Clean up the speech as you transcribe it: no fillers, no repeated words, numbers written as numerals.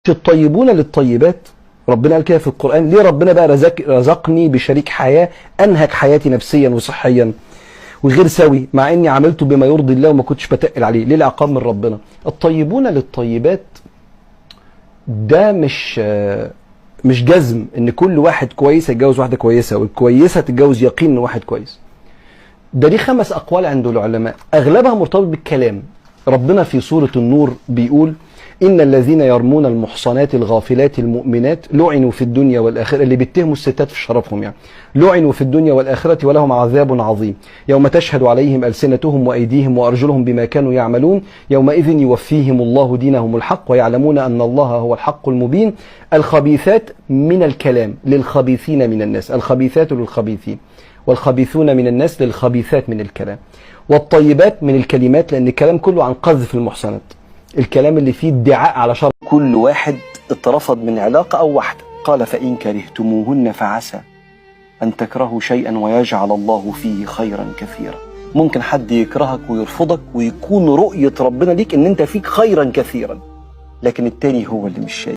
الطيبون للطيبات، ربنا قال كده في القرآن. ليه ربنا بقى رزقني بشريك حياة أنهك حياتي نفسيا وصحيا وغير سوي، مع إني عملته بما يرضي الله وما كنتش بتقل عليه؟ ليه العقاب من ربنا؟ الطيبون للطيبات ده مش جزم إن كل واحد كويس يتجوز واحدة كويسة والكويسة تتجوز يقين إن واحد كويس. ده ليه 5 أقوال عند العلماء، أغلبها مرتبط بالكلام. ربنا في سورة النور بيقول: إن الذين يرمون المحصنات الغافلات المؤمنات لعنوا في الدنيا والآخرة، اللي بيتهموا الستات في شرفهم يعني، لعنوا في الدنيا والآخرة ولهم عذاب عظيم يوم تشهد عليهم ألسنتهم وأيديهم وأرجلهم بما كانوا يعملون يومئذ يوفيهم الله دينهم الحق ويعلمون أن الله هو الحق المبين. الخبيثات من الكلام للخبيثين من الناس، الخبيثات للخبيثين والخبيثون من الناس للخبيثات من الكلام، والطيبات من الكلمات لأن الكلام كله عن قذف المحصنات، الكلام اللي فيه ادعاء على شر كل واحد اترفض من علاقة أو واحدة. قال: فإن كرهتموهن فعسى أن تكرهوا شيئا ويجعل الله فيه خيرا كثيرا. ممكن حد يكرهك ويرفضك ويكون رؤية ربنا ليك إن أنت فيك خيرا كثيرا، لكن التاني هو اللي مش شايف.